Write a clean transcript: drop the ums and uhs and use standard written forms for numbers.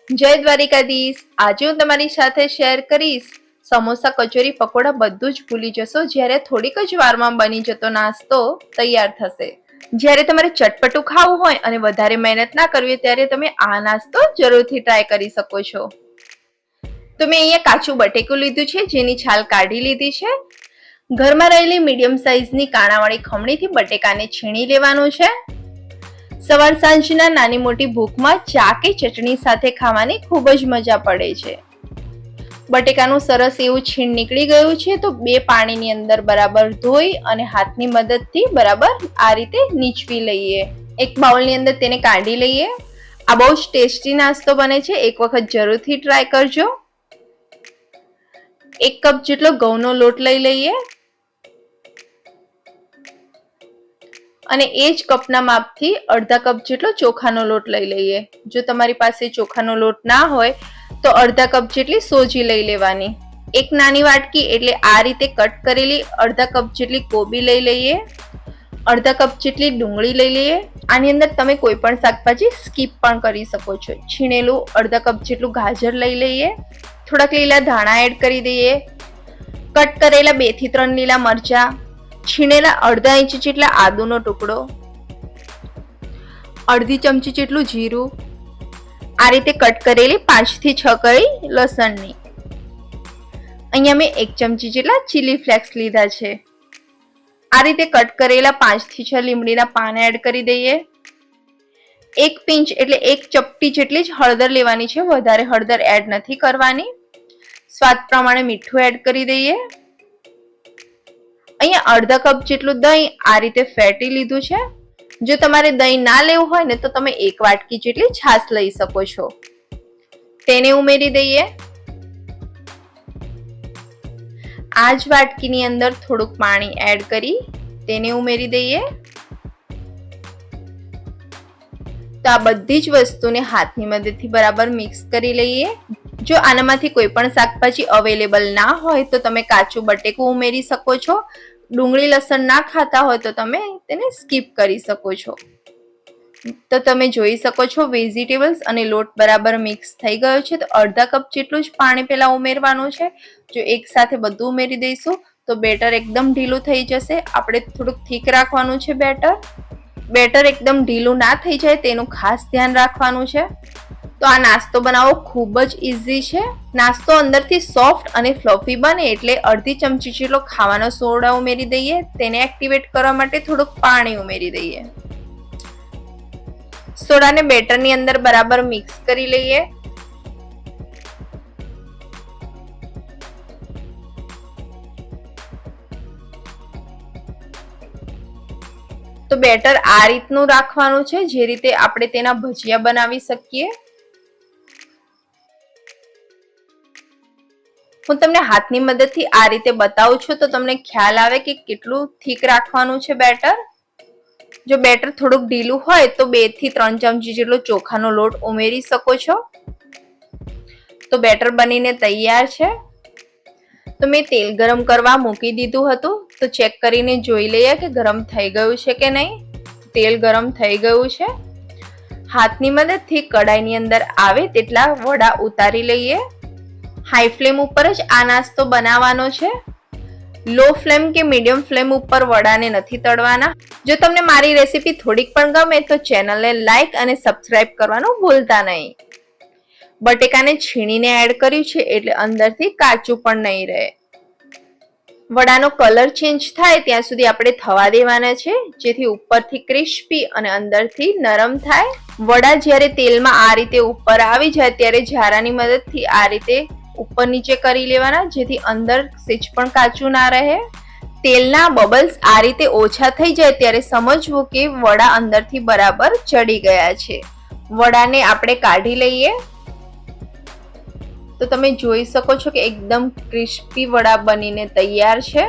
જય દ્વારિકાધીશ। આજે હું તમારી સાથે શેર કરીશ સમોસા, કચોરી, પકોડા બધું જ ભૂલી જશો જ્યારે થોડીક જ વારમાં બની જતો નાસ્તો તૈયાર થશે। જ્યારે તમારે ચટપટું ખાવું હોય અને વધારે મહેનત ના કરવી હોય ત્યારે તમે આ નાસ્તો જરૂરથી ટ્રાય કરી શકો છો। તો મેં અહીંયા કાચું બટેકું લીધું છે, જેની છાલ કાઢી લીધી છે। ઘરમાં રહેલી મીડિયમ સાઈઝની કાણાવાળી ખમણીથી બટેકાને છીણી લેવાનું છે। સવાર સાંજના નાની મોટી ભૂખમાં ચા કે ચટણી સાથે ખાવાની ખૂબ જ મજા પડે છે। બટેકાનું સરસ એવું છીણ નીકળી ગયું છે, તો બે પાણીની અંદર બરાબર ધોઈ અને હાથની મદદથી બરાબર આ રીતે નીચવી લઈએ। એક બાઉલની અંદર તેને કાઢી લઈએ। આ બહુ જ ટેસ્ટી નાસ્તો બને છે, એક વખત જરૂરથી ટ્રાય કરજો। 1 કપ જેટલો ઘઉંનો લોટ લઈ લઈએ અને એ જ કપના માપથી અડધા કપ જેટલો ચોખાનો લોટ લઈ લઈએ। જો તમારી પાસે ચોખાનો લોટ ના હોય તો અડધા કપ જેટલી સોજી લઈ લેવાની। એક નાની વાટકી એટલે આ રીતે કટ કરેલી અડધા કપ જેટલી કોબી લઈ લઈએ। અડધા કપ જેટલી ડુંગળી લઈ લઈએ। આની અંદર તમે કોઈ પણ શાકભાજી સ્કીપ પણ કરી શકો છો। છીણેલું અડધા કપ જેટલું ગાજર લઈ લઈએ। થોડાક લીલા ધાણા એડ કરી દઈએ। કટ કરેલા 2 થી 3 લીલા મરચા, છીણેલા અડધા ઇંચ જેટલા આદુનો ટુકડો, અડધી ચમચી જેટલું જીરું, આ રીતે કટ કરેલી 5 થી 6 કળી લસણની। અહીંયા મેં 1 ચમચી જેટલા ચીલી ફ્લેક્સ લીધા છે। આ રીતે કટ કરેલા 5 થી 6 લીમડીના પાન એડ કરી દઈએ। 1 પિંચ એટલે 1 ચપટી જેટલી જ હળદર લેવાની છે, વધારે હળદર એડ નથી કરવાની। સ્વાદ પ્રમાણે મીઠું એડ કરી દઈએ। અહીંયા અડધા કપ જેટલું દહીં આ રીતે ફેટી લીધું છે। જો તમારે દહીં ના લેવું હોય ને તો તમે 1 વાટકી જેટલી છાશ લઈ શકો છો। તેને ઉમેરી દઈએ। આ જ વાટકીની અંદર થોડુંક પાણી એડ કરી તેને ઉમેરી દઈએ। તો આ બધી જ વસ્તુને હાથની મદદથી બરાબર મિક્સ કરી લઈએ। જો આનામાંથી કોઈ પણ શાકભાજી અવેલેબલ ના હોય તો તમે કાચું બટેકું ઉમેરી શકો છો। ડુંગળી લસણ ના ખાતા હોય તો તમે તેને સ્કીપ કરી શકો છો। તો તમે જોઈ શકો છો વેજીટેબલ્સ અને લોટ બરાબર મિક્સ થઈ ગયો છે, તો અડધા કપ જેટલું જ પાણી પહેલા ઉમેરવાનું છે। જો એક સાથે બધું ઉમેરી દઈશું તો બેટર એકદમ ઢીલું થઈ જશે। આપણે થોડુંક થીક રાખવાનું છે બેટર એકદમ ઢીલું ના થઈ જાય તેનું ખાસ ધ્યાન રાખવાનું છે। તો આ નાસ્તો બનાવવો ખૂબ જ ઈઝી છે। નાસ્તો અંદરથી સોફ્ટ અને ફ્લફી બને એટલે અડધી ચમચી જેટલો ખાવાનો સોડા ઉમેરી દઈએ। તેને એક્ટિવેટ કરવા માટે થોડુંક પાણી ઉમેરી દઈએ। સોડાને બેટરની અંદર બરાબર મિક્સ કરી લઈએ। તો બેટર આ રીતનું રાખવાનું છે, જે રીતે આપણે તેના ભજીયા બનાવી શકીએ। હું તમને હાથની મદદથી આ રીતે બતાવું છું તો તમને ખ્યાલ આવે કે કેટલું થીક રાખવાનું છે બેટર। જો બેટર થોડુંક ઢીલું હોય તો 2 થી 3 ચમચી જેટલો ચોખાનો લોટ ઉમેરી શકો છો। તો બેટર બનીને તૈયાર છે। તો મેં તેલ ગરમ કરવા મૂકી દીધું હતું, તો ચેક કરીને જોઈ લઈએ કે ગરમ થઈ ગયું છે કે નહીં। તેલ ગરમ થઈ ગયું છે। હાથની મદદથી કડાઈની અંદર આવે તેટલા વડા ઉતારી લઈએ। હાઈ ફ્લેમ ઉપર જ આ નાસ્તો બનાવવાનો છે। લો ફ્લેમ કે મીડિયમ ફ્લેમ ઉપર વડાને નથી તળવાના। જો તમને મારી રેસીપી થોડીક પણ ગમે તો ચેનલને લાઈક અને સબસ્ક્રાઇબ કરવાનું ભૂલતા નહીં। બટેકાને છીણીને એડ કર્યું છે એટલે અંદરથી કાચું પણ નહીં રહે। વડાનો કલર ચેન્જ થાય ત્યાં સુધી આપણે થવા દેવાના છે, જેથી ઉપરથી ક્રિસ્પી અને અંદરથી નરમ થાય। વડા જ્યારે તેલમાં આ રીતે ઉપર આવી જાય ત્યારે ઝારાની મદદથી આ રીતે ઉપર નીચે કરી લેવાના, જેથી અંદર સેજ પણ કાચું ના રહે। તેલના બબલ્સ આ રીતે ઓછા થઈ જાય ત્યારે સમજવું કે વડા અંદરથી બરાબર ચડી ગયા છે। વડાને આપણે કાઢી લઈએ। તો તમે જોઈ શકો છો કે એકદમ ક્રિસ્પી વડા બનીને તૈયાર છે।